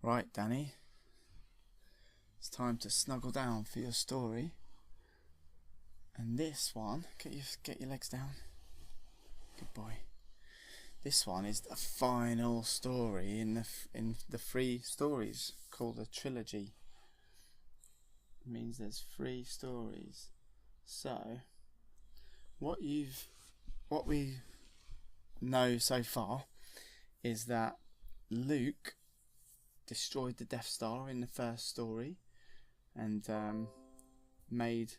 Right, Danny, it's time to snuggle down for your story. And this one, get your legs down. Good boy. This one is the final story in the 3 stories called a trilogy. It means there's 3 stories. So, what we know so far is that Luke destroyed the Death Star in the first story and made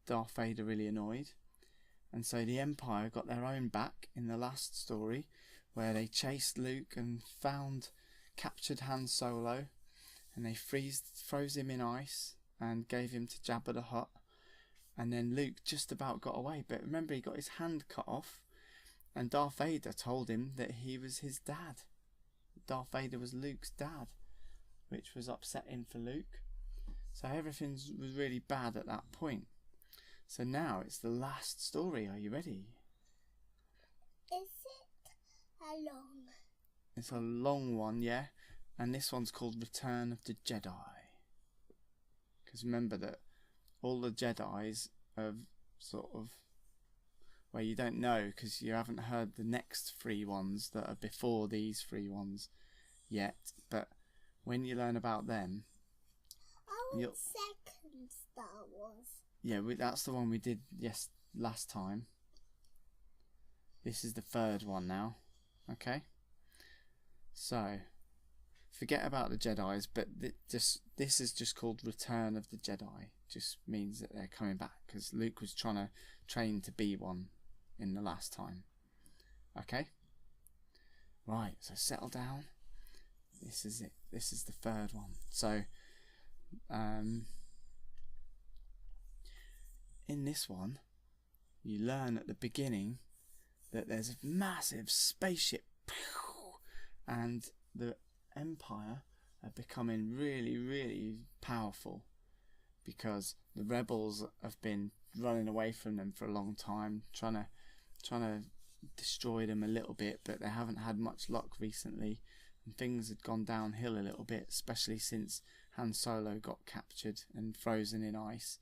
Darth Vader really annoyed. And so the Empire got their own back in the last story, where they chased Luke and captured Han Solo, and they froze him in ice and gave him to Jabba the Hutt. And then Luke just about got away, but remember, he got his hand cut off, and Darth Vader told him that he was his dad. Darth Vader was Luke's dad, which was upsetting for Luke. So everything was really bad at that point. So now it's the last story. Are you ready? Is it a long? It's a long one, yeah. And this one's called Return of the Jedi. Because remember that all the Jedis are sort of, well, you don't know because you haven't heard the next 3 ones that are before these 3 ones yet. But when you learn about them, Our second Star Wars. Yeah, that's the one we did last time. This is the 3rd one now. Okay. So, forget about the Jedis, but this is just called Return of the Jedi. Just means that they're coming back because Luke was trying to train to be one in the last time. Okay. Right. So settle down. This is it. This is the 3rd one. So, in this one, you learn at the beginning that there's a massive spaceship, and the Empire are becoming really, really powerful because the rebels have been running away from them for a long time, trying to destroy them a little bit, but they haven't had much luck recently, and things had gone downhill a little bit, especially since Han Solo got captured and frozen in ice.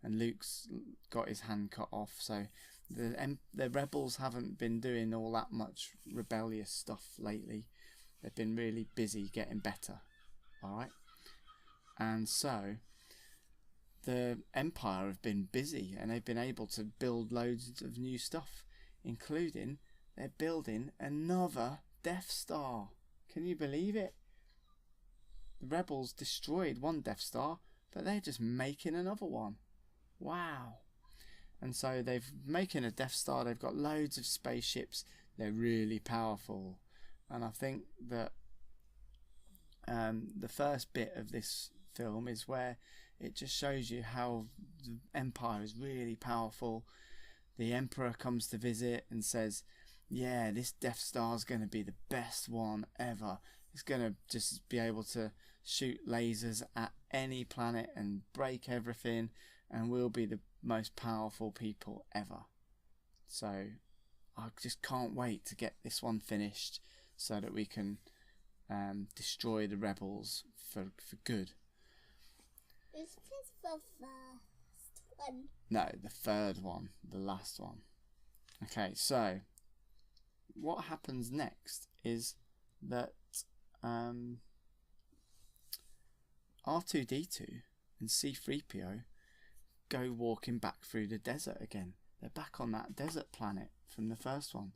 And Luke's got his hand cut off, so the rebels haven't been doing all that much rebellious stuff lately. They've been really busy getting better, alright? And so, the Empire have been busy, and they've been able to build loads of new stuff, including they're building another Death Star. Can you believe it? The rebels destroyed one Death Star, but they're just making another one. Wow. And so they're making a Death Star. They've got loads of spaceships. They're really powerful. And I think that the first bit of this film is where it just shows you how the Empire is really powerful. The Emperor comes to visit and says, yeah, this Death Star is going to be the best one ever. It's going to just be able to shoot lasers at any planet and break everything, and we'll be the most powerful people ever. So I just can't wait to get this one finished so that we can destroy the rebels for good. Is this the first one? No, the 3rd one, the last one. Okay, so what happens next is that R2-D2 and C-3PO go walking back through the desert again. They're back on that desert planet from the first one,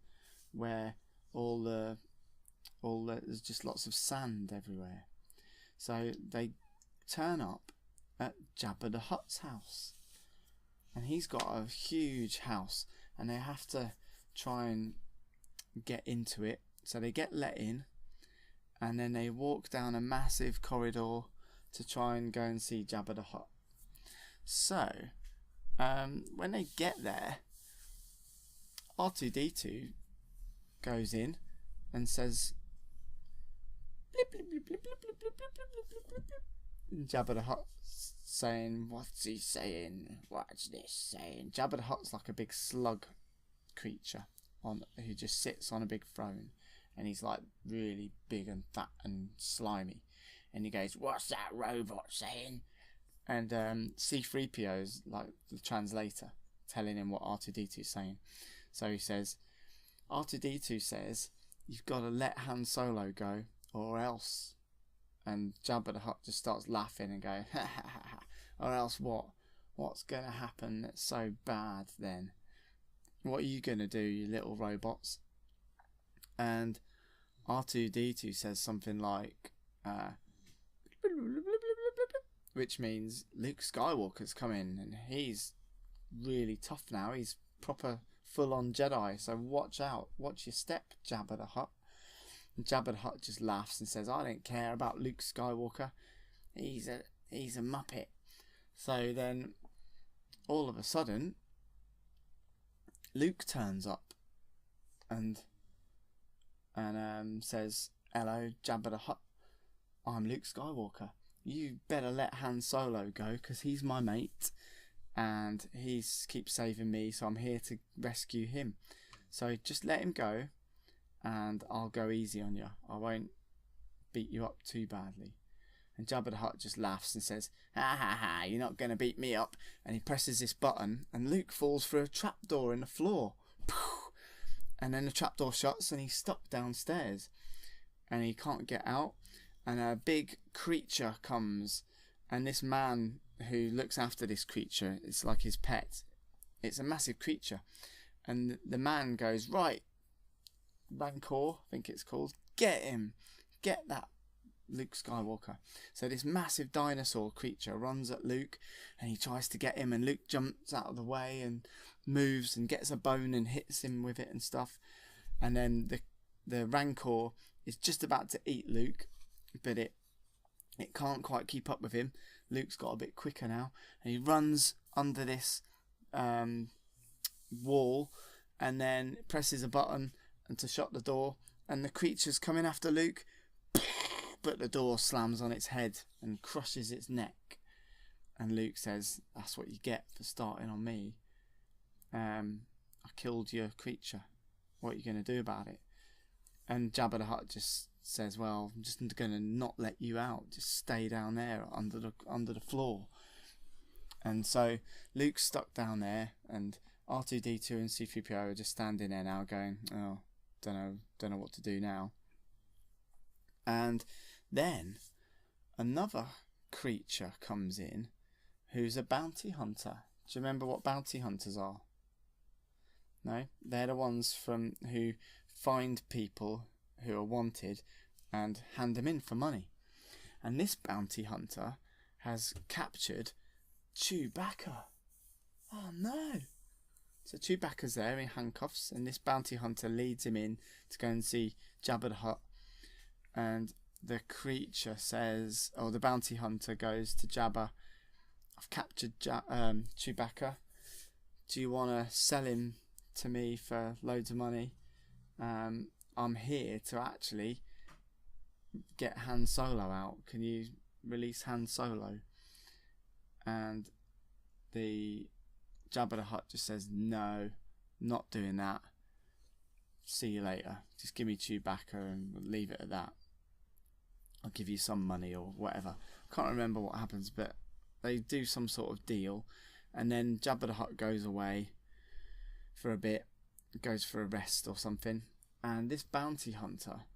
where there's just lots of sand everywhere. So they turn up at Jabba the Hutt's house, and he's got a huge house, and they have to try and get into it. So they get let in, and then they walk down a massive corridor to try and go and see Jabba the Hutt. So, when they get there, R2-D2 goes in and says, blip, blip, blip, blip, blip, blip, blip, blip, blip, blip, blip, blip. And Jabba the Hutt's saying, what's he saying? What's this saying? Jabba the Hutt's like a big slug creature who just sits on a big throne, and he's like really big and fat and slimy. and he goes, "What's that robot saying?" And C-3PO is like the translator, telling him what R2-D2 is saying. So he says, R2-D2 says, "You've got to let Han Solo go, or else." And Jabba the Hutt just starts laughing and going, "Ha ha ha ha! Or else what? What's going to happen that's so bad then? What are you going to do, you little robots?" And R2-D2 says something like, which means Luke Skywalker's coming, and he's really tough now. He's proper full-on Jedi, so watch out. Watch your step, Jabba the Hutt. And Jabba the Hutt just laughs and says, "I don't care about Luke Skywalker. He's a muppet." So then, all of a sudden, Luke turns up and says, "Hello, Jabba the Hutt. I'm Luke Skywalker. You better let Han Solo go, because he's my mate and he keeps saving me, so I'm here to rescue him. So just let him go and I'll go easy on you. I won't beat you up too badly." And Jabba the Hutt just laughs and says, "Ha ha ha, you're not going to beat me up." And he presses this button and Luke falls through a trapdoor in the floor. And then the trapdoor shuts and he's stuck downstairs and he can't get out. And a big creature comes, and this man who looks after this creature, it's like his pet. It's a massive creature. And the man goes, "Right, Rancor, I think it's called, get him. Get that Luke Skywalker." So this massive dinosaur creature runs at Luke and he tries to get him, and Luke jumps out of the way and moves and gets a bone and hits him with it and stuff. And then the Rancor is just about to eat Luke, but it can't quite keep up with him. Luke's got a bit quicker now, and he runs under this wall and then presses a button and to shut the door, and the creature's coming after Luke, but the door slams on its head and crushes its neck. And Luke says, "That's what you get for starting on me. I killed your creature. What are you going to do about it?" And Jabba the Hutt just says, "Well, I'm just going to not let you out. Just stay down there under the floor." And so Luke's stuck down there, and R2-D2 and C-3PO are just standing there now going, "Oh, don't know what to do now." And then another creature comes in who's a bounty hunter. Do you remember what bounty hunters are? No? They're the ones who find people who are wanted and hand them in for money. And this bounty hunter has captured Chewbacca. Oh no! So Chewbacca's there in handcuffs, and this bounty hunter leads him in to go and see Jabba the Hutt. And the creature says, or the bounty hunter goes to Jabba, "I've captured Chewbacca. Do you want to sell him to me for loads of money? I'm here to actually get Han Solo out. Can you release Han Solo?" And the Jabba the Hutt just says, "No, not doing that. See you later. Just give me Chewbacca and we'll leave it at that. I'll give you some money," or whatever. I can't remember what happens, but they do some sort of deal. And then Jabba the Hutt goes away for a bit, goes for a rest or something. And this bounty hunter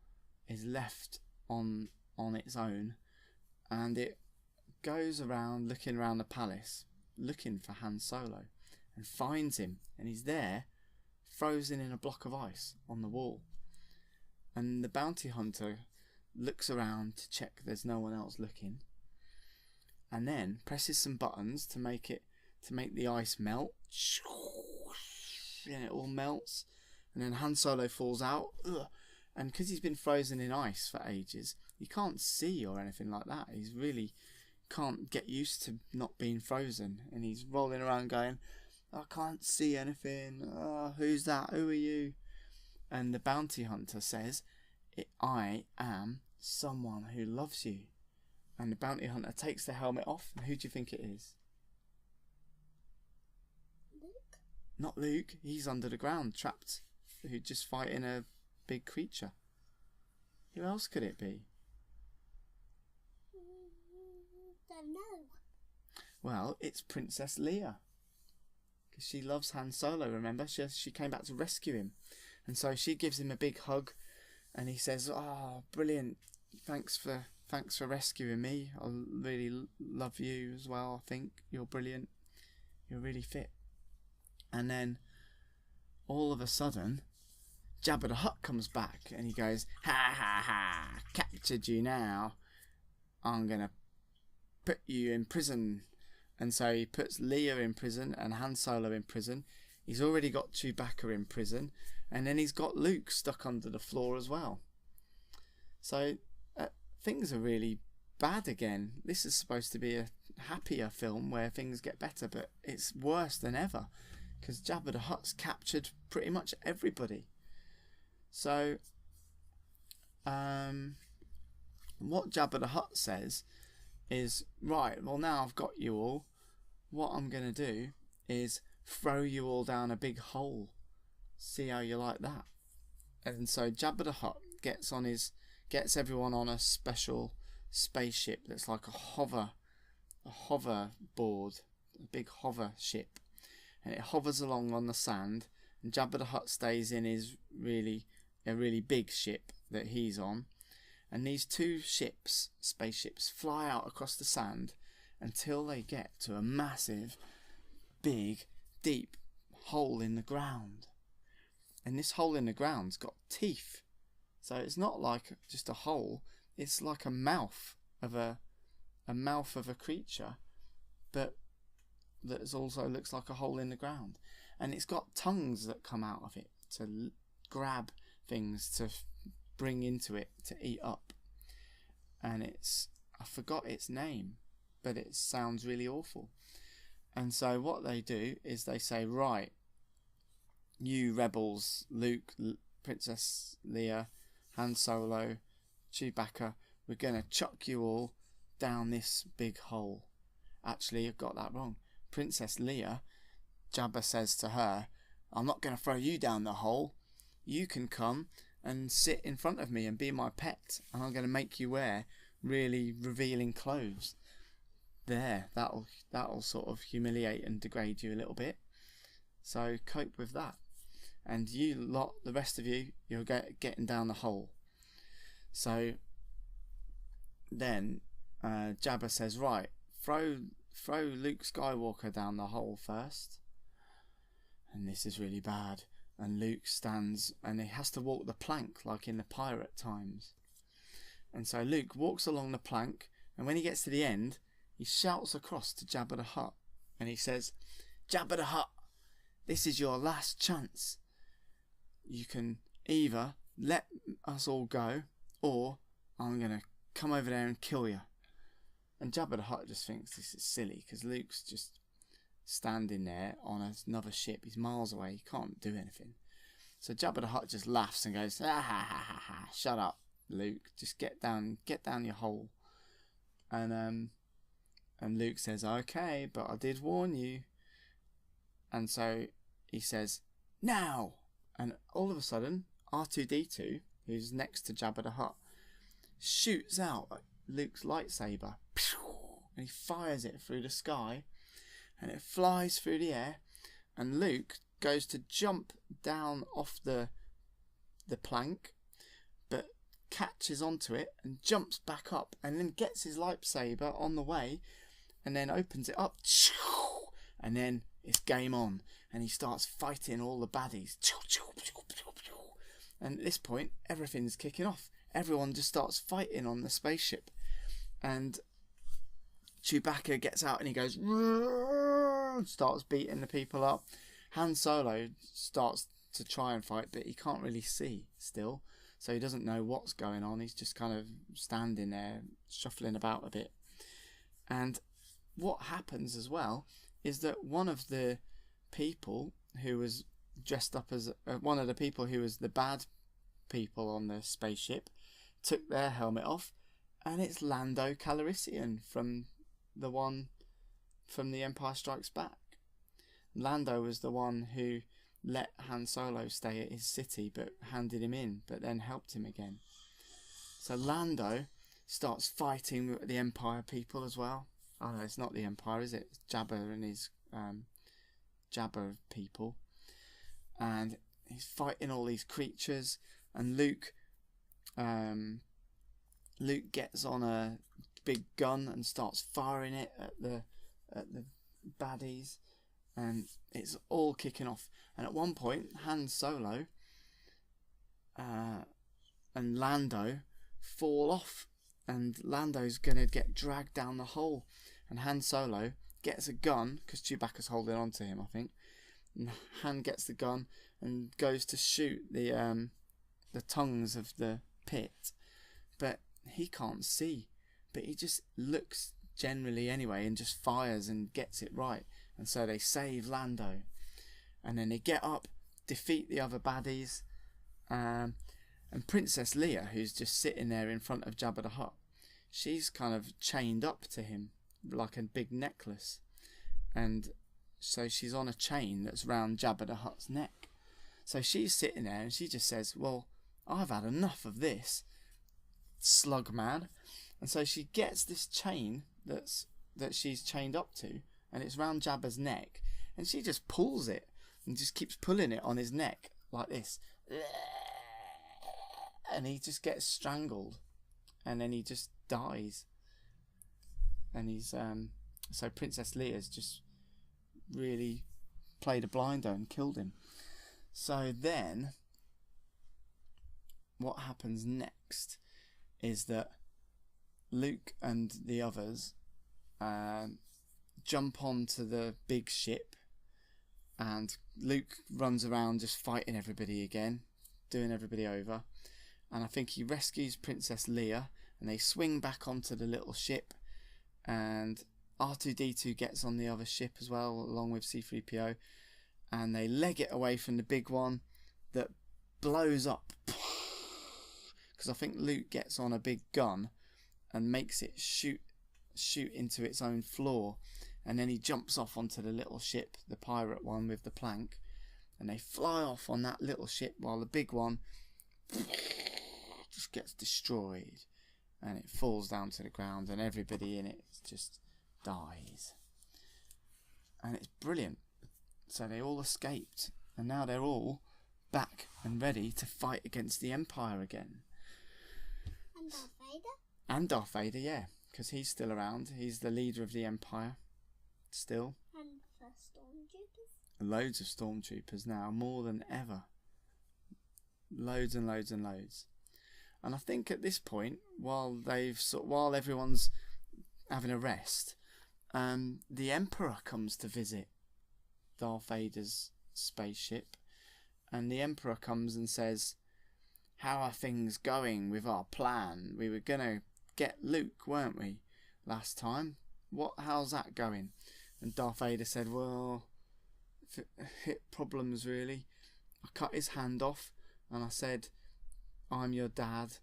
is left on its own, and it goes around looking around the palace, looking for Han Solo, and finds him, and he's there, frozen in a block of ice on the wall. And the bounty hunter looks around to check there's no one else looking, and then presses some buttons to make the ice melt, and it all melts. And then Han Solo falls out, and because he's been frozen in ice for ages, he can't see or anything like that. He's really can't get used to not being frozen, and he's rolling around going, "I can't see anything. Oh, who's that? Who are you?" And the bounty hunter says, "I am someone who loves you." And the bounty hunter takes the helmet off, and who do you think it is? Luke? Not Luke. He's under the ground, trapped, who's just fighting a big creature. Who else could it be? know. Well, it's Princess Leia. Because she loves Han Solo, remember? She came back to rescue him. And so she gives him a big hug. And he says, "Oh, brilliant. Thanks for rescuing me. I really love you as well, I think. You're brilliant. You're really fit." And then, all of a sudden, Jabba the Hutt comes back. And he goes, "Ha ha ha. Captured you now. I'm going to put you in prison." And so he puts Leia in prison and Han Solo in prison. He's already got Chewbacca in prison. And then he's got Luke stuck under the floor as well. So things are really bad again. This is supposed to be a happier film where things get better, but it's worse than ever. Because Jabba the Hutt's captured pretty much everybody. So what Jabba the Hutt says is, "Right, well now I've got you all. What I'm going to do is throw you all down a big hole. See how you like that." And so Jabba the Hutt gets everyone on a special spaceship that's like a hover board, a big hover ship, and it hovers along on the sand. And Jabba the Hutt stays in his really big ship that he's on, and these two spaceships fly out across the sand until they get to a massive, big, deep hole in the ground. And this hole in the ground's got teeth. So it's not like just a hole, it's like a mouth of a creature, but that also looks like a hole in the ground. And it's got tongues that come out of it to grab things to bring into it to eat up. And I forgot its name, but it sounds really awful. And so what they do is they say, "Right, you rebels, Luke, Princess Leia, Han Solo, Chewbacca, we're going to chuck you all down this big hole." Actually, I've got that wrong. Princess Leia, Jabba says to her, "I'm not going to throw you down the hole. You can come and sit in front of me and be my pet, and I'm going to make you wear really revealing clothes. There, that'll sort of humiliate and degrade you a little bit. So cope with that. And you lot, the rest of you, you're getting down the hole." So then Jabba says, "Right, throw Luke Skywalker down the hole first." And this is really bad. And Luke stands and he has to walk the plank like in the pirate times. And so Luke walks along the plank, and when he gets to the end, he shouts across to Jabba the Hutt. And he says, "Jabba the Hutt, this is your last chance. You can either let us all go, or I'm going to come over there and kill you." And Jabba the Hutt just thinks this is silly, because Luke's just standing there on another ship. He's miles away. He can't do anything. So Jabba the Hutt just laughs and goes, "Ah ha ha ha ha! Shut up, Luke. Just get down your hole." And Luke says, "Okay, but I did warn you." And so he says, "Now!" And all of a sudden, R2-D2, who's next to Jabba the Hutt, shoots out Luke's lightsaber, and he fires it through the sky, and it flies through the air, and Luke goes to jump down off the plank, but catches onto it and jumps back up, and then gets his lightsaber on the way, and then opens it up, and then it's game on, and he starts fighting all the baddies. And at this point, everything's kicking off. Everyone just starts fighting on the spaceship, and Chewbacca gets out and he goes, starts beating the people up. Han Solo starts to try and fight, but he can't really see still, so he doesn't know what's going on. He's just kind of standing there, shuffling about a bit. And what happens as well is that one of the people who was dressed up as one of the people who was the bad people on the spaceship took their helmet off, and it's Lando Calrissian from The Empire Strikes Back. Lando was the one who let Han Solo stay at his city but handed him in, but then helped him again. So Lando starts fighting with the Empire people as well, Oh no, it's not the Empire, is it? It's Jabba and his Jabba people, and he's fighting all these creatures. And Luke gets on a big gun and starts firing it at the baddies, and it's all kicking off. And at one point, Han Solo and Lando fall off, and Lando's gonna get dragged down the hole, and Han Solo gets a gun because Chewbacca's holding on to him, I think. And Han gets the gun and goes to shoot the tongues of the pit, but he can't see. But he just looks generally anyway and just fires and gets it right. And so they save Lando, and then they get up, defeat the other baddies, and Princess Leia, who's just sitting there in front of Jabba the Hutt, she's kind of chained up to him like a big necklace, and so she's on a chain that's round Jabba the Hutt's neck. So she's sitting there and she just says, well, I've had enough of this, slug man. And so she gets this chain that she's chained up to, and it's round Jabba's neck, and she just pulls it and just keeps pulling it on his neck like this, and he just gets strangled, and then he just dies. And he's so Princess Leia's just really played a blinder and killed him. So then what happens next is that Luke and the others jump onto the big ship, and Luke runs around just fighting everybody again, doing everybody over, and I think he rescues Princess Leia, and they swing back onto the little ship, and R2-D2 gets on the other ship as well, along with C-3PO, and they leg it away from the big one that blows up, because I think Luke gets on a big gun and makes it shoot into its own floor, and then he jumps off onto the little ship, the pirate one with the plank, and they fly off on that little ship while the big one just gets destroyed, and it falls down to the ground, and everybody in it just dies. And it's brilliant. So they all escaped, and now they're all back and ready to fight against the Empire again. And Darth Vader? And Darth Vader, yeah, because he's still around. He's the leader of the Empire still. And the stormtroopers? Loads of stormtroopers now, more than ever. Loads and loads and loads. And I think at this point, while everyone's having a rest, the Emperor comes to visit Darth Vader's spaceship, and the Emperor comes and says, how are things going with our plan? We were gonna get Luke, weren't we, last time? How's that going? And Darth Vader said, well, hit problems really. I cut his hand off and I said, I'm your dad,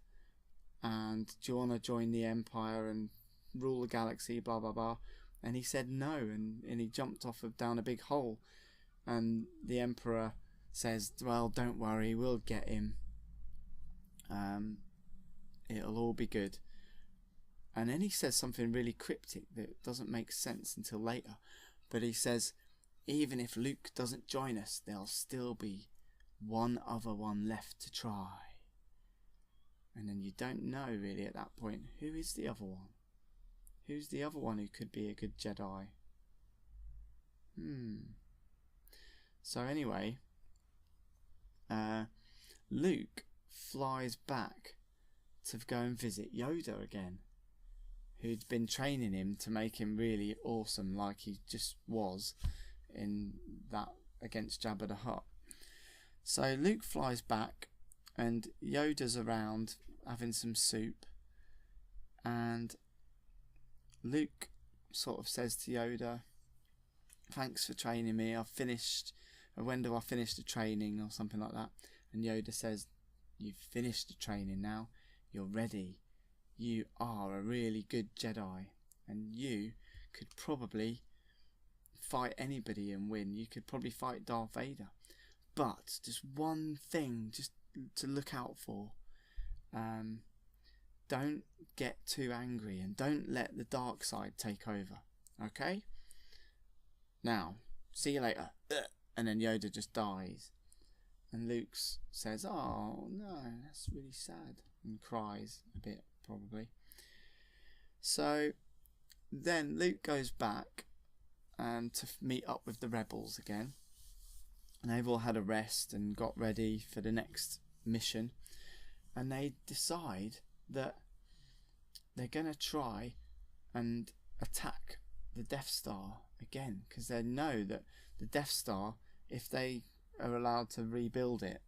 and do you want to join the Empire and rule the galaxy, blah blah blah. And he said no, and he jumped off down a big hole. And the Emperor says, well, don't worry, we'll get him. It'll all be good. And then he says something really cryptic that doesn't make sense until later. But he says, even if Luke doesn't join us, there'll still be one other one left to try. And then you don't know really at that point, who is the other one? Who's the other one who could be a good Jedi? So anyway, Luke flies back to go and visit Yoda again, who'd been training him to make him really awesome like he just was in that against Jabba the Hutt. So Luke flies back, and Yoda's around having some soup, and Luke sort of says to Yoda, thanks for training me, I've finished, when do I finish the training, or something like that. And Yoda says, you've finished the training now, you're ready, you are a really good Jedi, and you could probably fight anybody and win. You could probably fight Darth Vader, but just one thing just to look out for, don't get too angry and don't let the dark side take over. Okay? Now, see you later. And then Yoda just dies. And Luke says, oh no, that's really sad. And cries a bit, probably. So then Luke goes back to meet up with the rebels again. And they've all had a rest and got ready for the next mission. And they decide that they're going to try and attack the Death Star again, because they know that the Death Star, if they are allowed to rebuild it,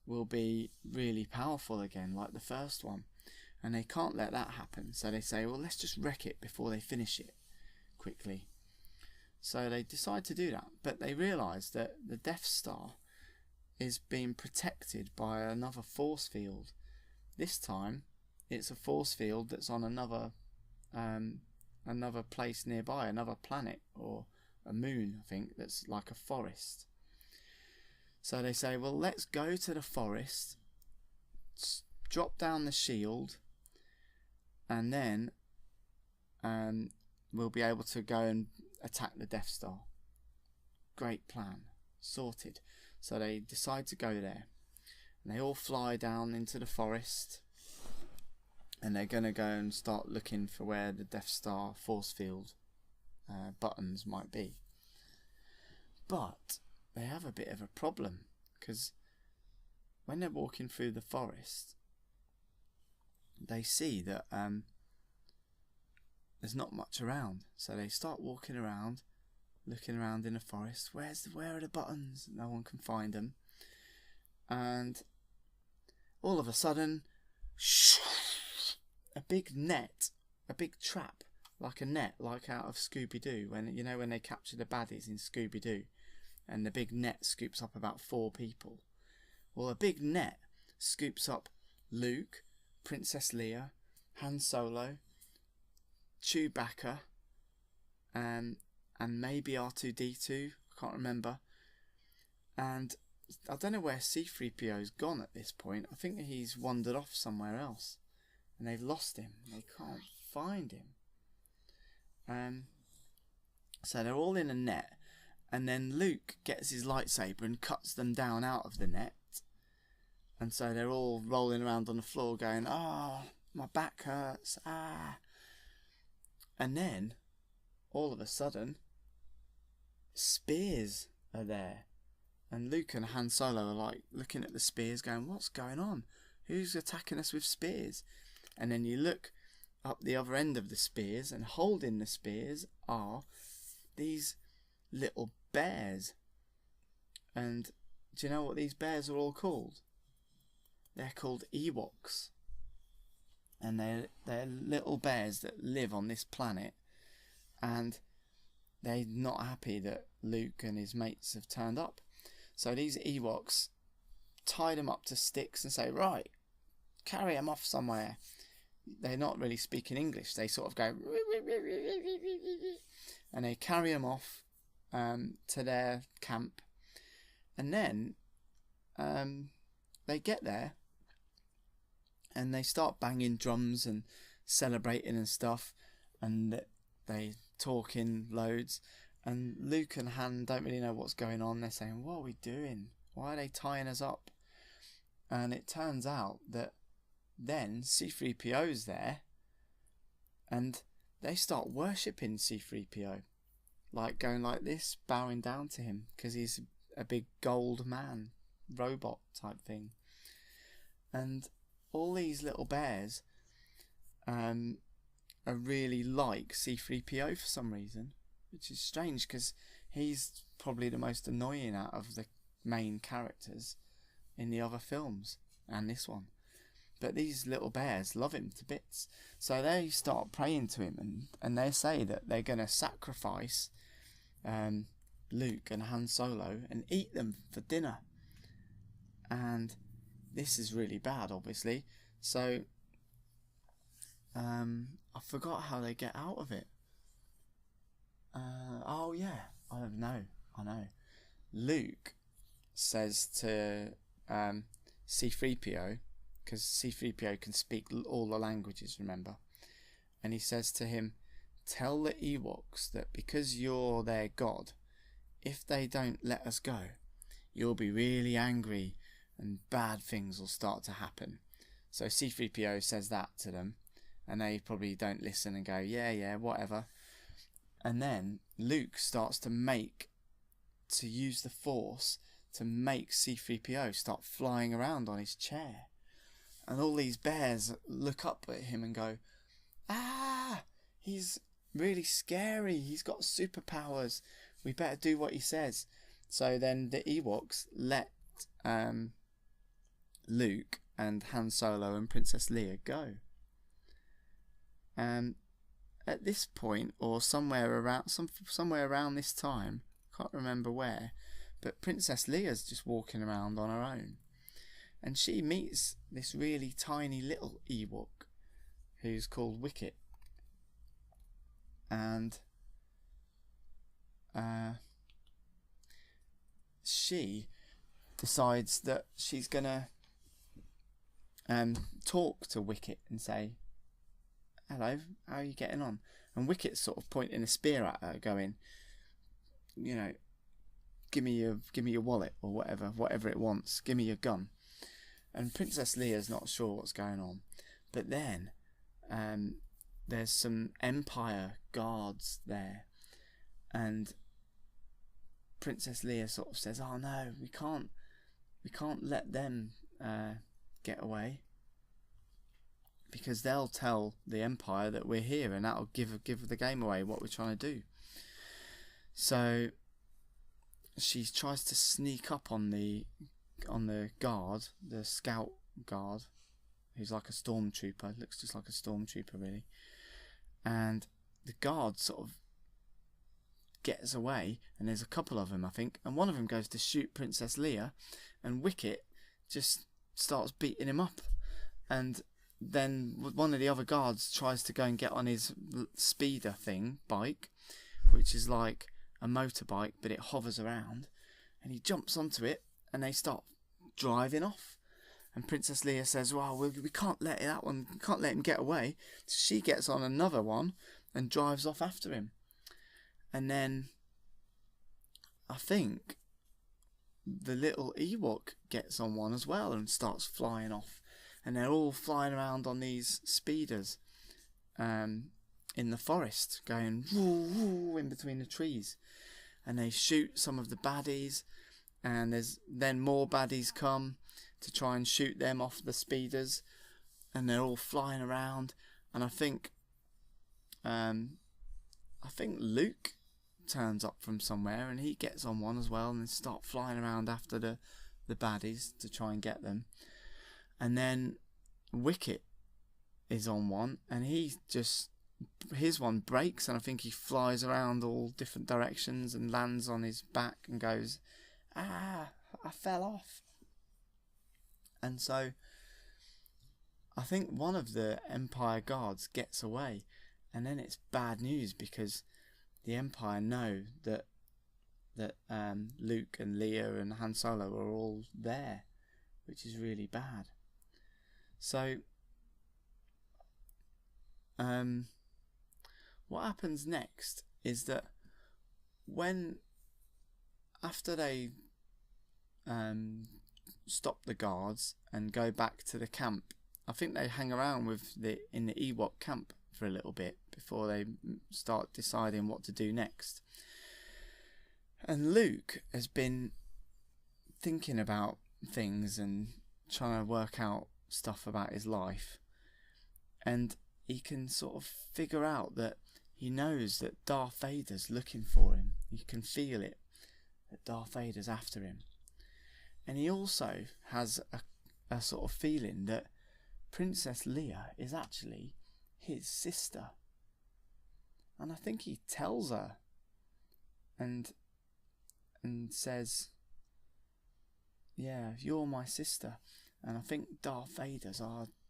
will be really powerful again, like the first one. And they can't let that happen, so they say, well, let's just wreck it before they finish it quickly. So they decide to do that, but they realise that the Death Star is being protected by another force field. This time it's a force field that's on another place nearby, another planet or a moon, I think, that's like a forest. So they say, well, let's go to the forest, drop down the shield, and then we'll be able to go and attack the Death Star. Great plan. Sorted. So they decide to go there. And they all fly down into the forest. And they're going to go and start looking for where the Death Star force field buttons might be. But they have a bit of a problem, because when they're walking through the forest, they see that there's not much around. So they start walking around, looking around in the forest. Where are the buttons? No one can find them. And all of a sudden, a big net, a big trap, like a net, like out of Scooby-Doo. When they capture the baddies in Scooby-Doo, and the big net scoops up about 4 people. Well, a big net scoops up Luke, Princess Leia, Han Solo, Chewbacca, and maybe R2-D2, I can't remember. And I don't know where C-3PO's gone at this point. I think he's wandered off somewhere else, and they've lost him. They can't find him. So they're all in a net, and then Luke gets his lightsaber and cuts them down out of the net. And so they're all rolling around on the floor going, "Ah, oh, my back hurts, ah." And then, all of a sudden, spears are there. And Luke and Han Solo are like looking at the spears going, what's going on? Who's attacking us with spears? And then you look up the other end of the spears, and holding the spears are these little bears. And do you know what these bears are all called? They're called Ewoks. And they're little bears that live on this planet, and they're not happy that Luke and his mates have turned up. So these Ewoks tie them up to sticks and say, right, carry them off somewhere. They're not really speaking English. They sort of go, and they carry them off to their camp. And then they get there, and they start banging drums and celebrating and stuff, and they talking loads. And Luke and Han don't really know what's going on. They're saying, what are we doing? Why are they tying us up? And it turns out that then C-3PO's there, and they start worshipping C-3PO, like going like this, bowing down to him, because he's a big gold man, robot type thing. And all these little bears are really like C-3PO for some reason, which is strange, because he's probably the most annoying out of the main characters in the other films and this one. But these little bears love him to bits. So they start praying to him, and they say that they're going to sacrifice Luke and Han Solo and eat them for dinner. And this is really bad, obviously. So I forgot how they get out of it. Oh yeah, I know. Luke says to C-3PO, because C-3PO can speak all the languages, remember? And he says to him, tell the Ewoks that because you're their god, if they don't let us go, you'll be really angry and bad things will start to happen. So C-3PO says that to them, and they probably don't listen and go, yeah, whatever. And then Luke starts to use the Force to make C-3PO start flying around on his chair. And all these bears look up at him and go, he's really scary. He's got superpowers. We better do what he says. So then the Ewoks let Luke and Han Solo and Princess Leia go. And at this point, or somewhere around this time, can't remember where, but Princess Leia's just walking around on her own, and she meets this really tiny little Ewok who's called Wicket, and she decides that she's gonna talk to Wicket and say, hello, how are you getting on? And Wicket's sort of pointing a spear at her, going, you know, give me your wallet, or whatever it wants, give me your gun. And Princess Leia's not sure what's going on. But then there's some Empire guards there, and Princess Leia sort of says, oh no, we can't let them get away, because they'll tell the Empire that we're here, and that'll give the game away, what we're trying to do. So she tries to sneak up on the guard, the scout guard, who's like a stormtrooper, looks just like a stormtrooper really, and the guard sort of gets away, and there's a couple of them, I think, and one of them goes to shoot Princess Leia, and Wicket just starts beating him up. And then one of the other guards tries to go and get on his speeder bike, which is like a motorbike, but it hovers around, and he jumps onto it, and they start driving off. And Princess Leia says, well, we can't let him get away. So she gets on another one and drives off after him. And then I think the little Ewok gets on one as well and starts flying off. And they're all flying around on these speeders in the forest, going woo, woo, in between the trees. And they shoot some of the baddies, and then more baddies come to try and shoot them off the speeders, and they're all flying around. And I think Luke turns up from somewhere, and he gets on one as well, and they start flying around after the baddies to try and get them. And then Wicket is on one, and his one breaks, and I think he flies around all different directions and lands on his back and goes, I fell off. And so I think one of the Empire guards gets away, and then it's bad news, because the Empire know that Luke and Leia and Han Solo are all there, which is really bad. So what happens next is that after they stop the guards and go back to the camp, I think they hang around in the Ewok camp for a little bit before they start deciding what to do next. And Luke has been thinking about things and trying to work out stuff about his life, and he can sort of figure out that he knows that Darth Vader's looking for him. He can feel it, that Darth Vader's after him. And he also has a sort of feeling that Princess Leia is actually his sister. And I think he tells her and says, yeah, you're my sister. And I think Darth Vader's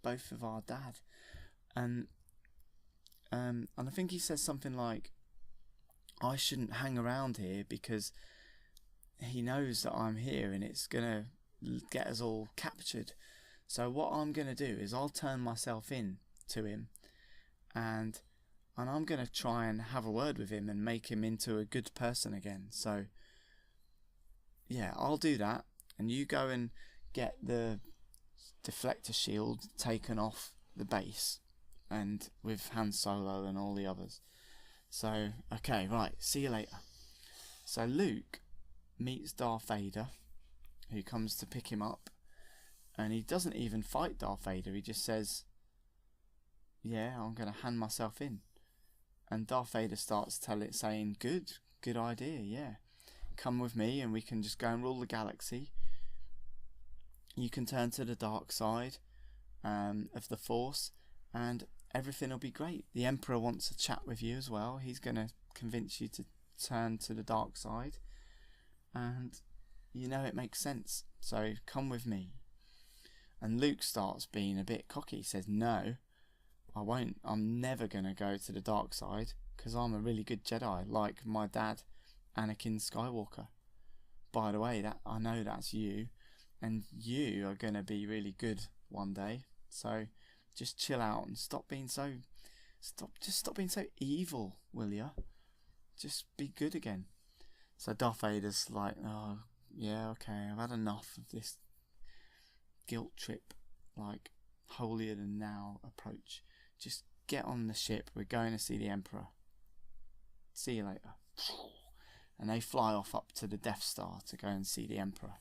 both of our dad. And I think he says something like, I shouldn't hang around here because he knows that I'm here and it's going to get us all captured. So what I'm going to do is I'll turn myself in to him, and I'm going to try and have a word with him and make him into a good person again. So yeah, I'll do that, and you go and get the deflector shield taken off the base, and with Han Solo and all the others. So okay, right, see you later. So Luke meets Darth Vader, who comes to pick him up, and he doesn't even fight Darth Vader. He just says, yeah, I'm going to hand myself in. And Darth Vader starts saying, good idea, yeah. Come with me and we can just go and rule the galaxy. You can turn to the dark side of the Force, and everything will be great. The Emperor wants to chat with you as well. He's going to convince you to turn to the dark side. And you know it makes sense. So come with me. And Luke starts being a bit cocky. He says, no, I won't. I'm never going to go to the dark side because I'm a really good Jedi, like my dad, Anakin Skywalker. By the way, that I know that's you, and you are going to be really good one day. So just chill out and stop being so evil, will ya? Just be good again. So Darth Vader's like, oh yeah, okay, I've had enough of this guilt trip, like holier than thou approach. Just get on the ship. We're going to see the Emperor. See you later. And they fly off up to the Death Star to go and see the Emperor.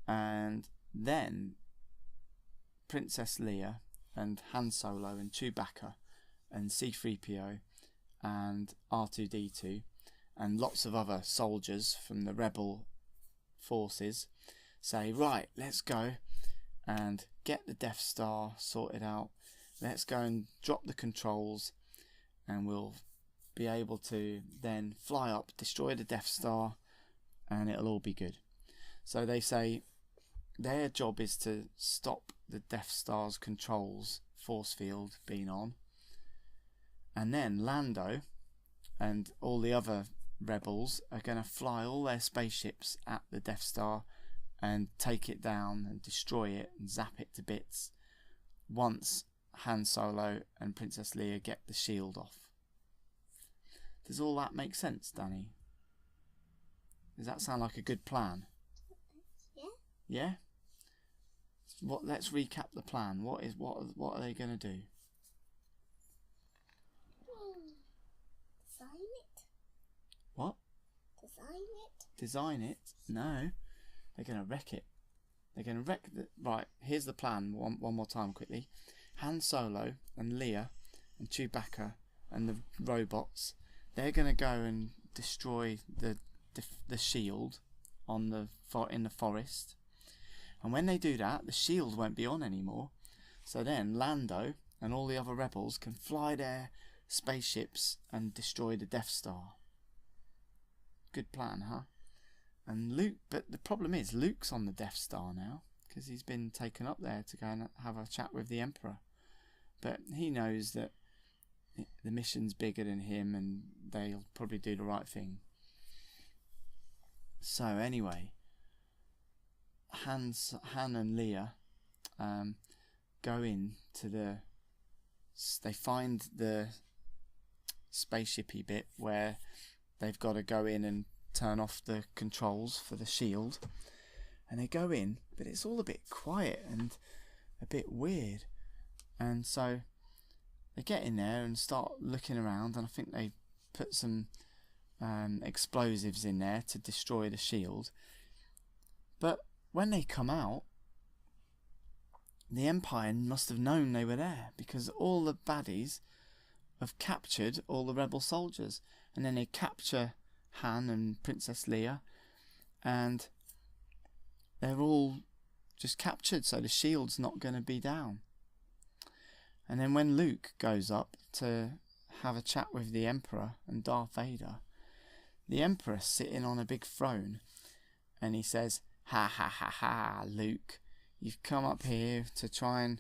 And then Princess Leia and Han Solo and Chewbacca and C-3PO and R2-D2 and lots of other soldiers from the rebel forces say, right, let's go and get the Death Star sorted out. Let's go and drop the controls, and we'll be able to then fly up, destroy the Death Star, and it'll all be good. So they say their job is to stop the Death Star's controls force field being on, and then Lando and all the other rebels are going to fly all their spaceships at the Death Star and take it down and destroy it and zap it to bits once Han Solo and Princess Leia get the shield off. Does all that make sense, Danny? Does that sound like a good plan? Yeah. Yeah? Let's recap the plan. What are they going to do? Design it. What? Design it. Design it? No. They're going to wreck it. They're going to wreck the... Right, here's the plan one more time quickly. Han Solo and Leia and Chewbacca and the robots, they're going to go and destroy the shield in the forest. And when they do that, the shield won't be on anymore. So then Lando and all the other rebels can fly their spaceships and destroy the Death Star. Good plan, huh? And Luke, but the problem is Luke's on the Death Star now because he's been taken up there to go and have a chat with the Emperor. But he knows that the mission's bigger than him and they'll probably do the right thing. So anyway, Han and Leia go in to they find the spaceshipy bit where they've got to go in and turn off the controls for the shield, and they go in, but it's all a bit quiet and a bit weird, and so they get in there and start looking around, and I think they put some explosives in there to destroy the shield. But when they come out, the Empire must have known they were there, because all the baddies have captured all the rebel soldiers, and then they capture Han and Princess Leia, and they're all just captured, so the shield's not going to be down. And then when Luke goes up to have a chat with the Emperor and Darth Vader, the Emperor's sitting on a big throne, and he says, ha ha ha ha, Luke, you've come up here to try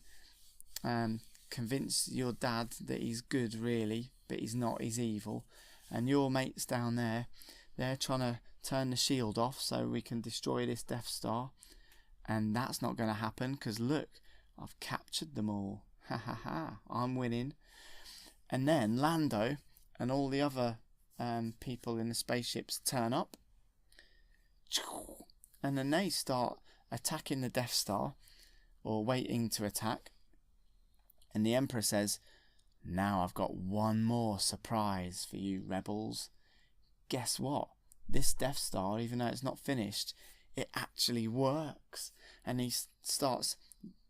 and convince your dad that he's good really, but he's not, he's evil. And your mates down there, they're trying to turn the shield off so we can destroy this Death Star. And that's not going to happen because look, I've captured them all. Ha ha ha, I'm winning. And then Lando and all the other people in the spaceships turn up. And then they start attacking the Death Star, or waiting to attack. And the Emperor says, now I've got one more surprise for you rebels. Guess what? This Death Star, even though it's not finished, it actually works. And he starts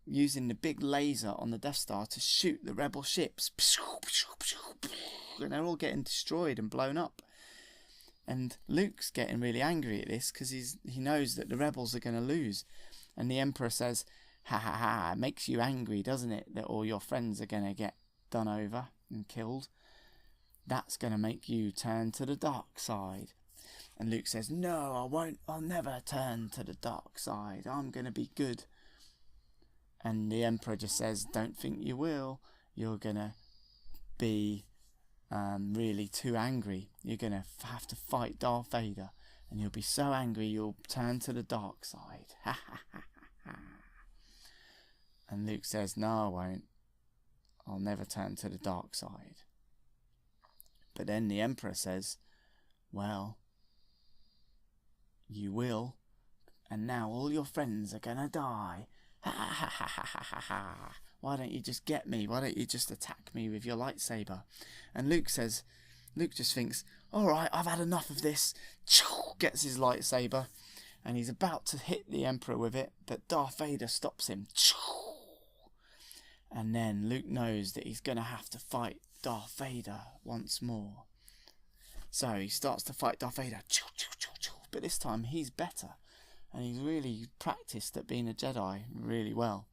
using the big laser on the Death Star to shoot the rebel ships. And they're all getting destroyed and blown up. And Luke's getting really angry at this because he knows that the rebels are going to lose. And the Emperor says, ha ha ha, it makes you angry, doesn't it, that all your friends are going to get done over and killed? That's going to make you turn to the dark side. And Luke says, no, I won't. I'll never turn to the dark side. I'm going to be good. And the Emperor just says, don't think you will. You're going to be really too angry. You're going to have to fight Darth Vader. And you'll be so angry you'll turn to the dark side. Ha ha ha ha. And Luke says, no, I won't. I'll never turn to the dark side. But then the Emperor says, well, you will. And now all your friends are going to die. Ha ha ha ha ha ha ha. Why don't you just get me? Why don't you just attack me with your lightsaber? And Luke just thinks, alright, I've had enough of this. Gets his lightsaber. And he's about to hit the Emperor with it. But Darth Vader stops him. And then Luke knows that he's going to have to fight Darth Vader once more. So he starts to fight Darth Vader. But this time he's better. And he's really practiced at being a Jedi really well.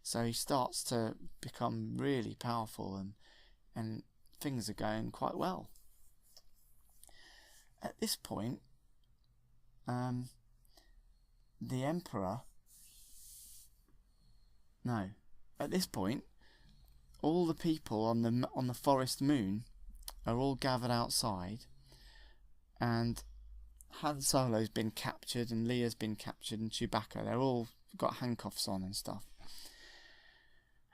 So he starts to become really powerful and things are going quite well. At this point, the Emperor... No. At this point, all the people on the forest moon are all gathered outside, and Han Solo's been captured, and Leia's been captured, and Chewbacca. They're all got handcuffs on and stuff,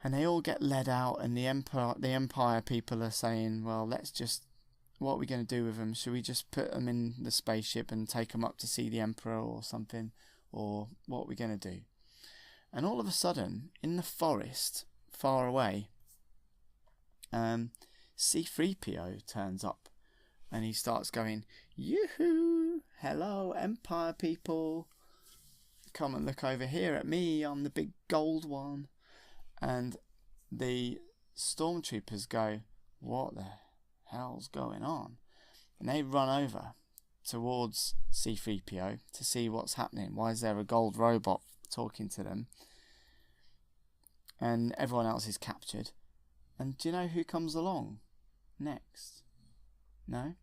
and they all get led out. And the Empire people are saying, "Well, what are we going to do with them? Should we just put them in the spaceship and take them up to see the Emperor or something, or what are we going to do?" And all of a sudden, in the forest, far away, C-3PO turns up. And he starts going, yoo-hoo, hello, Empire people. Come and look over here at me, I'm the big gold one. And the stormtroopers go, what the hell's going on? And they run over towards C-3PO to see what's happening. Why is there a gold robot talking to them? And everyone else is captured. And do you know who comes along next? No?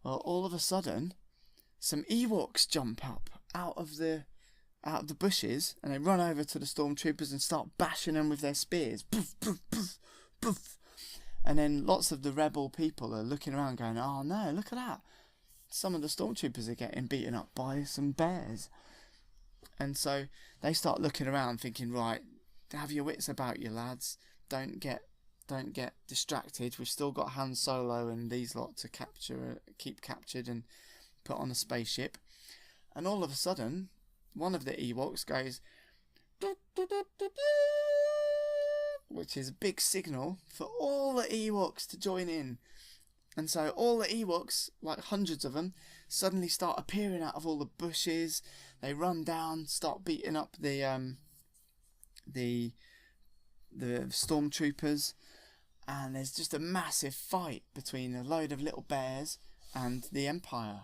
Well, all of a sudden, some Ewoks jump up out of the bushes, and they run over to the stormtroopers and start bashing them with their spears. Poof, poof, poof, poof. And then lots of the rebel people are looking around going, oh no, look at that. Some of the stormtroopers are getting beaten up by some bears. And so they start looking around thinking, right, have your wits about you, lads. Don't get distracted. We've still got Han Solo and these lot to keep captured and put on a spaceship. And all of a sudden, one of the Ewoks goes, which is a big signal for all the Ewoks to join in. And so all the Ewoks, like hundreds of them, suddenly start appearing out of all the bushes. They run down, start beating up the stormtroopers, and there's just a massive fight between a load of little bears and the Empire.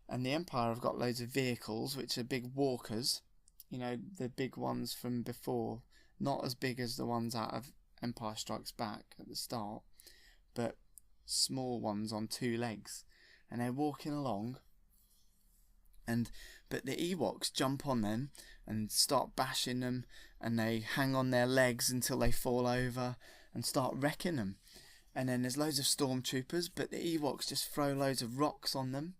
And the Empire have got loads of vehicles, which are big walkers, you know, the big ones from before, not as big as the ones out of Empire Strikes Back at the start, but small ones on two legs, and they're walking along. But the Ewoks jump on them and start bashing them, and they hang on their legs until they fall over and start wrecking them. And then there's loads of stormtroopers, but the Ewoks just throw loads of rocks on them,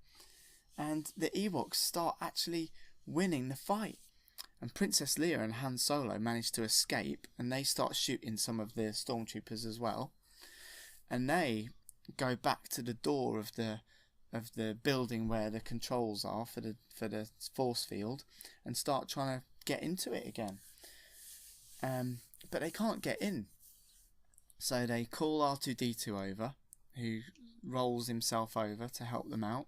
and the Ewoks start actually winning the fight. And Princess Leia and Han Solo manage to escape, and they start shooting some of the stormtroopers as well. And they go back to the door of the building where the controls are for the force field, and start trying to get into it again. But they can't get in. So they call R2-D2 over, who rolls himself over to help them out.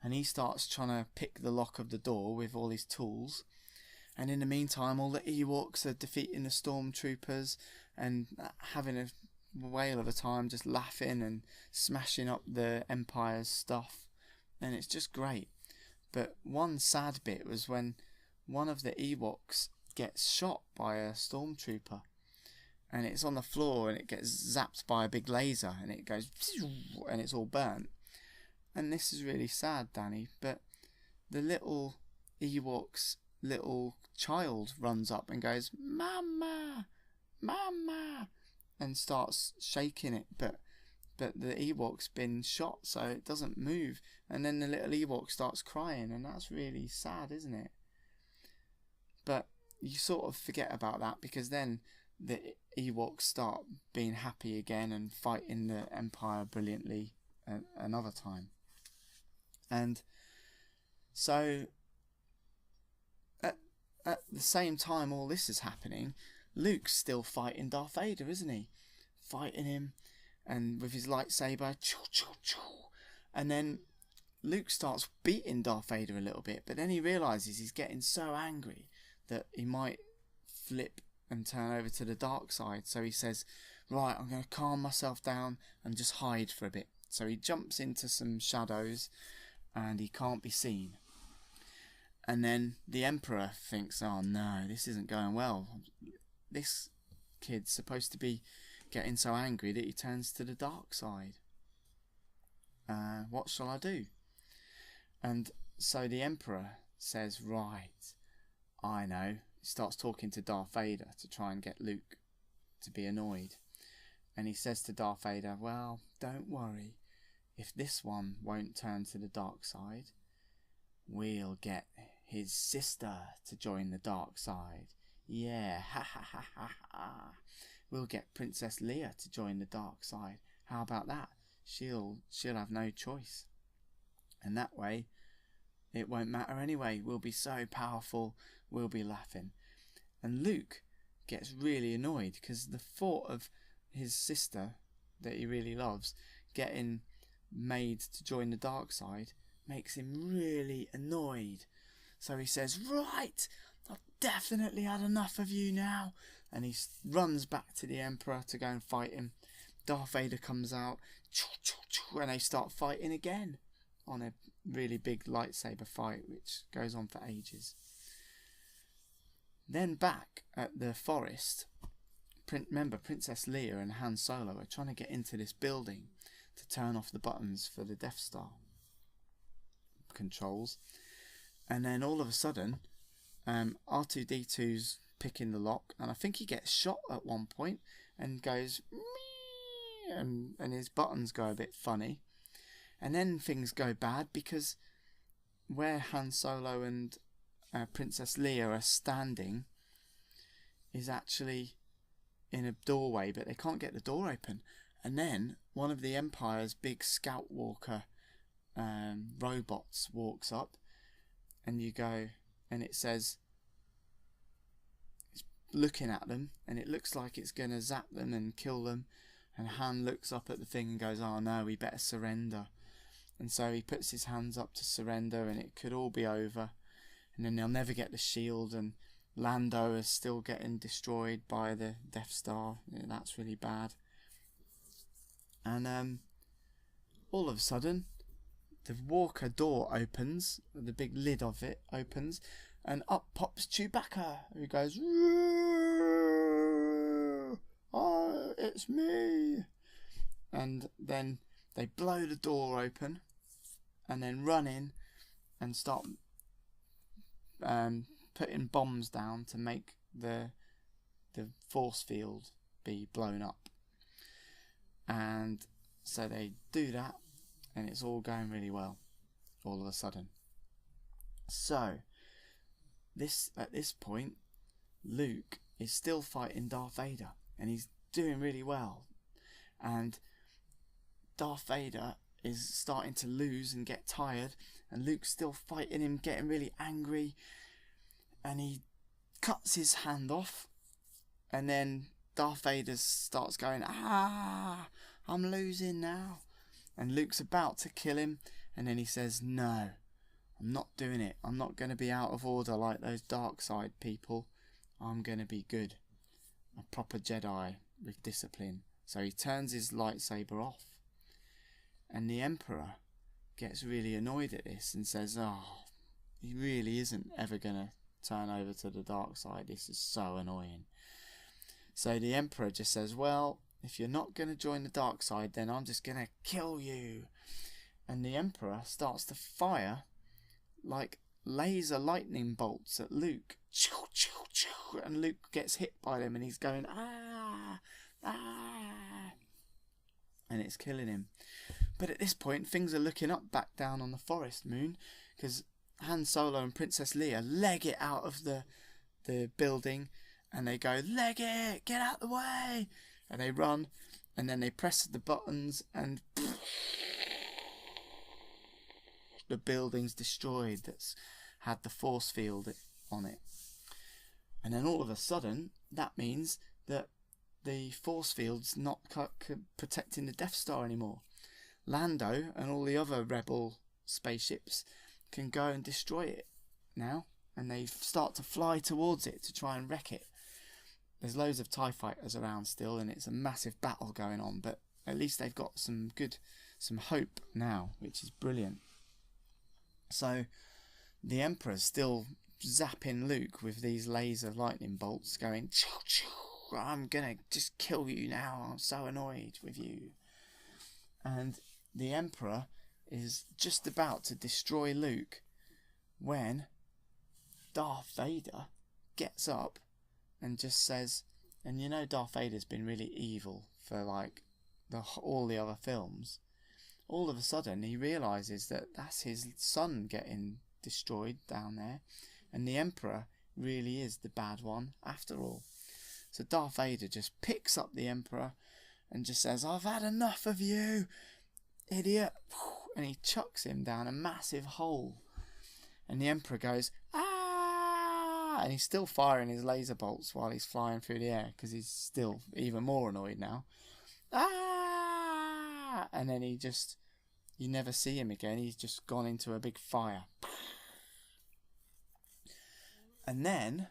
And he starts trying to pick the lock of the door with all his tools. And in the meantime, all the Ewoks are defeating the stormtroopers and having a whale of a time, just laughing and smashing up the Empire's stuff. And it's just great. But one sad bit was when one of the Ewoks gets shot by a stormtrooper. And it's on the floor and it gets zapped by a big laser and it goes and it's all burnt. And this is really sad, Danny, but the little Ewok's little child runs up and goes, "Mama, Mama," and starts shaking it, but the Ewok's been shot, so it doesn't move. And then the little Ewok starts crying, and that's really sad, isn't it? But you sort of forget about that, because then the Ewoks start being happy again and fighting the Empire brilliantly another time. And so at the same time all this is happening, Luke's still fighting Darth Vader, isn't he? Fighting him, and with his lightsaber, and then Luke starts beating Darth Vader a little bit, but then he realises he's getting so angry that he might flip and turn over to the dark side. So he says, "Right, I'm going to calm myself down and just hide for a bit." So he jumps into some shadows and he can't be seen. And then the Emperor thinks, "Oh no, this isn't going well. This kid's supposed to be getting so angry that he turns to the dark side. What shall I do?" And so the Emperor says, "Right, I know." He starts talking to Darth Vader to try and get Luke to be annoyed. And he says to Darth Vader, "Well, don't worry. If this one won't turn to the dark side, we'll get his sister to join the dark side. Yeah, ha ha ha ha ha. We'll get Princess Leia to join the dark side. How about that? She'll have no choice. And that way, it won't matter anyway. We'll be so powerful. We'll be laughing." And Luke gets really annoyed, because the thought of his sister that he really loves getting made to join the dark side makes him really annoyed. So he says, "Right, I've definitely had enough of you now." And he runs back to the Emperor to go and fight him. Darth Vader comes out, and they start fighting again on a really big lightsaber fight, which goes on for ages. Then back at the forest, remember, Princess Leia and Han Solo are trying to get into this building to turn off the buttons for the Death Star controls. And then all of a sudden, R2-D2's picking the lock, and I think he gets shot at one point and goes, and his buttons go a bit funny. And then things go bad, because where Han Solo and Princess Leia are standing is actually in a doorway, but they can't get the door open. And then one of the Empire's big scout walker robots walks up, and you go, and it says, it's looking at them, and it looks like it's going to zap them and kill them. And Han looks up at the thing and goes, "Oh no, we better surrender." And so he puts his hands up to surrender, and it could all be over. And then they'll never get the shield, and Lando is still getting destroyed by the Death Star. Yeah, that's really bad. And all of a sudden, the walker door opens, the big lid of it opens, and up pops Chewbacca, who goes, "Oh, it's me." And then they blow the door open, and then run in and start putting bombs down to make the force field be blown up. And so they do that, and it's all going really well all of a sudden. So at this point, Luke is still fighting Darth Vader, and he's doing really well. And Darth Vader is starting to lose and get tired, and Luke's still fighting him, getting really angry, and he cuts his hand off, and then Darth Vader starts going, "Ah, I'm losing now." And Luke's about to kill him, and then he says, "No, I'm not doing it. I'm not going to be out of order like those dark side people. I'm going to be good. A proper Jedi with discipline." So he turns his lightsaber off. And the Emperor gets really annoyed at this and says, "Oh, he really isn't ever going to turn over to the dark side. This is so annoying." So the Emperor just says, "Well, if you're not going to join the dark side, then I'm just going to kill you." And the Emperor starts to fire like laser lightning bolts at Luke. And Luke gets hit by them, and he's going, "Ah, ah." And it's killing him. But at this point, things are looking up back down on the forest moon, because Han Solo and Princess Leia leg it out of the building, and they go, "Leg it, get out the way." And they run, and then they press the buttons, and the building's destroyed that's had the force field on it. And then all of a sudden, that means that the force field's not protecting the Death Star anymore. Lando and all the other rebel spaceships can go and destroy it now, and they start to fly towards it to try and wreck it. There's loads of TIE fighters around still, and it's a massive battle going on, but at least they've got some hope now, which is brilliant. So the Emperor's still zapping Luke with these laser lightning bolts, going, "Choo, choo, I'm gonna just kill you now, I'm so annoyed with you." And the Emperor is just about to destroy Luke when Darth Vader gets up and just says, and you know Darth Vader's been really evil for like all the other films. All of a sudden he realises that that's his son getting destroyed down there, and the Emperor really is the bad one after all. So Darth Vader just picks up the Emperor and just says, "I've had enough of you, idiot," and he chucks him down a massive hole. And the Emperor goes, "Ah!" And he's still firing his laser bolts while he's flying through the air, because he's still even more annoyed now. "Ah!" And then you never see him again. He's just gone into a big fire. And then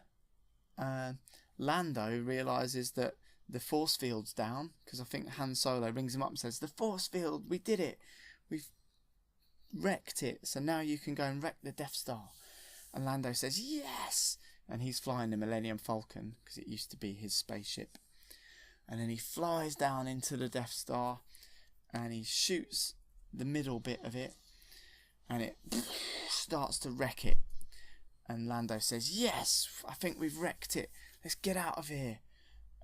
Lando realises that the force field's down, because I think Han Solo rings him up and says, "The force field, we did it. We've wrecked it. So now you can go and wreck the Death Star." And Lando says, "Yes!" And he's flying the Millennium Falcon, because it used to be his spaceship. And then he flies down into the Death Star, and he shoots the middle bit of it, and it starts to wreck it. And Lando says, "Yes, I think we've wrecked it. Let's get out of here."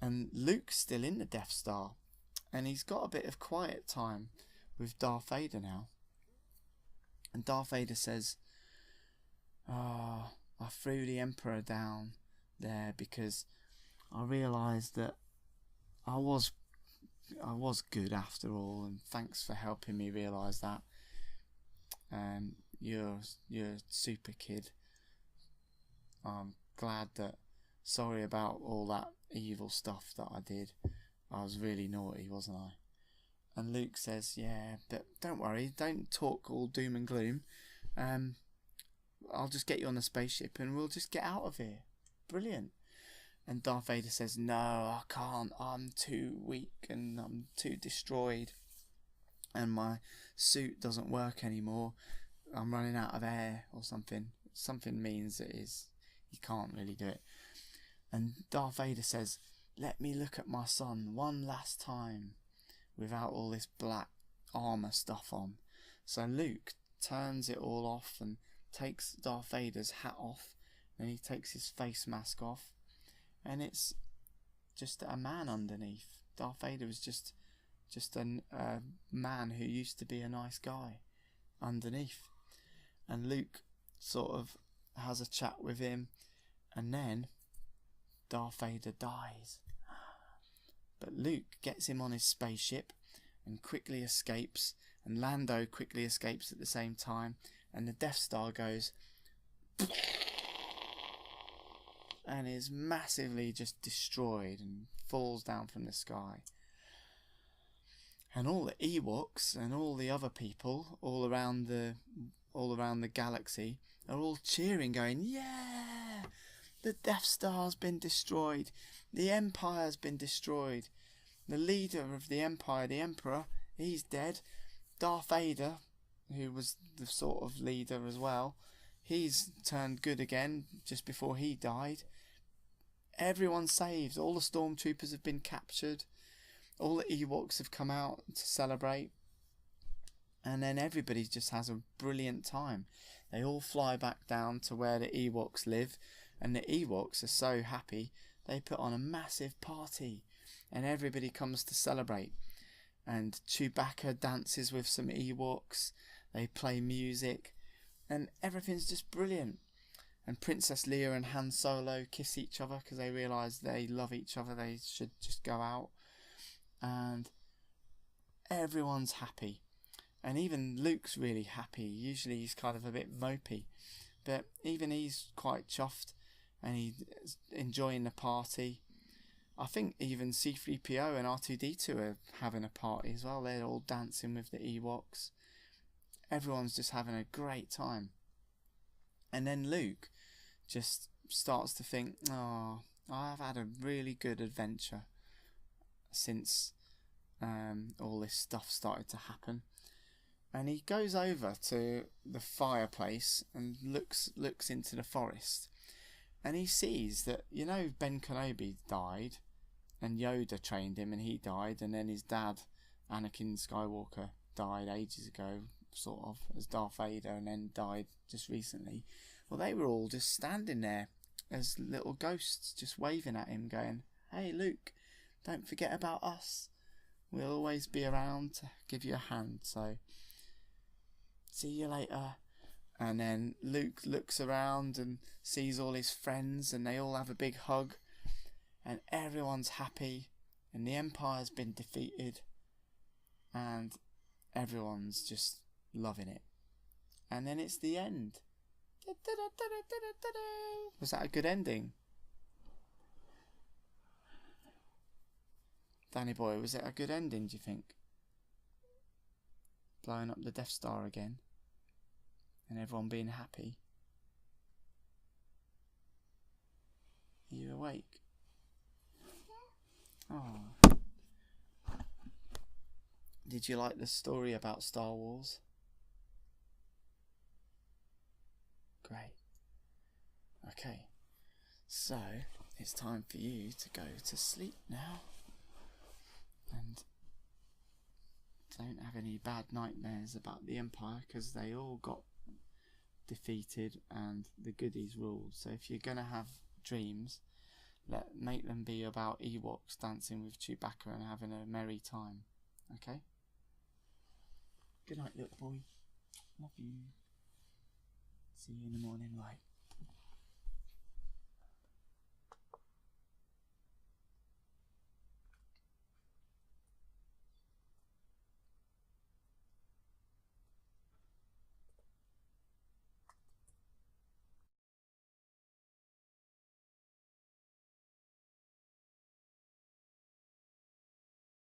And Luke's still in the Death Star, and he's got a bit of quiet time with Darth Vader now. And Darth Vader says, "I threw the Emperor down there because I realised that I was good after all, and thanks for helping me realise that. And you're a super kid. I'm glad that. Sorry about all that evil stuff that I did. I was really naughty, wasn't I?" And Luke says, "Yeah, but don't worry, don't talk all doom and gloom. I'll just get you on the spaceship and we'll just get out of here." Brilliant. And Darth Vader says, "No, I can't. I'm too weak and I'm too destroyed. And my suit doesn't work anymore. I'm running out of air," or something. Something means it is. He can't really do it. And Darth Vader says, "Let me look at my son one last time without all this black armour stuff on." So Luke turns it all off and takes Darth Vader's hat off, and he takes his face mask off, and it's just a man underneath. Darth Vader was just a man who used to be a nice guy underneath. And Luke sort of has a chat with him, And then Darth Vader dies. But Luke gets him on his spaceship and quickly escapes, and Lando quickly escapes at the same time, and the Death Star goes and is massively just destroyed and falls down from the sky. And all the Ewoks and all the other people all around the galaxy are all cheering, going, "Yeah! The Death Star's been destroyed. The Empire's been destroyed. The leader of the Empire, the Emperor, he's dead. Darth Vader, who was the sort of leader as well, he's turned good again just before he died. Everyone's saved. All the stormtroopers have been captured. All the Ewoks have come out to celebrate. And then everybody just has a brilliant time. They all fly back down to where the Ewoks live, and the Ewoks are so happy they put on a massive party, and everybody comes to celebrate. And Chewbacca dances with some Ewoks, they play music, and everything's just brilliant. And Princess Leia and Han Solo kiss each other because they realise they love each other, they should just go out. And everyone's happy. And even Luke's really happy. Usually he's kind of a bit mopey, but even he's quite chuffed and he's enjoying the party. I think even C-3PO and R2-D2 are having a party as well. They're all dancing with the Ewoks. Everyone's just having a great time. And then Luke just starts to think, oh, I've had a really good adventure since all this stuff started to happen. And he goes over to the fireplace and looks into the forest. And he sees that, you know, Ben Kenobi died and Yoda trained him and he died, and then his dad, Anakin Skywalker, died ages ago, sort of, as Darth Vader, and then died just recently. Well, they were all just standing there as little ghosts, just waving at him, going, "Hey Luke, don't forget about us. We'll always be around to give you a hand, so see you later." And then Luke looks around and sees all his friends, and they all have a big hug, and everyone's happy, and the Empire's been defeated, and everyone's just loving it. And then it's the end. Was that a good ending? Danny boy, was it a good ending, do you think? Blowing up the Death Star again and everyone being happy. Are you awake? Oh. Did you like the story about Star Wars? Great. Okay, so it's time for you to go to sleep now, and don't have any bad nightmares about the Empire, because they all got defeated and the goodies ruled. So if you're gonna have dreams, make them be about Ewoks dancing with Chewbacca and having a merry time. Okay? Good night, little boy. Love you. See you in the morning light.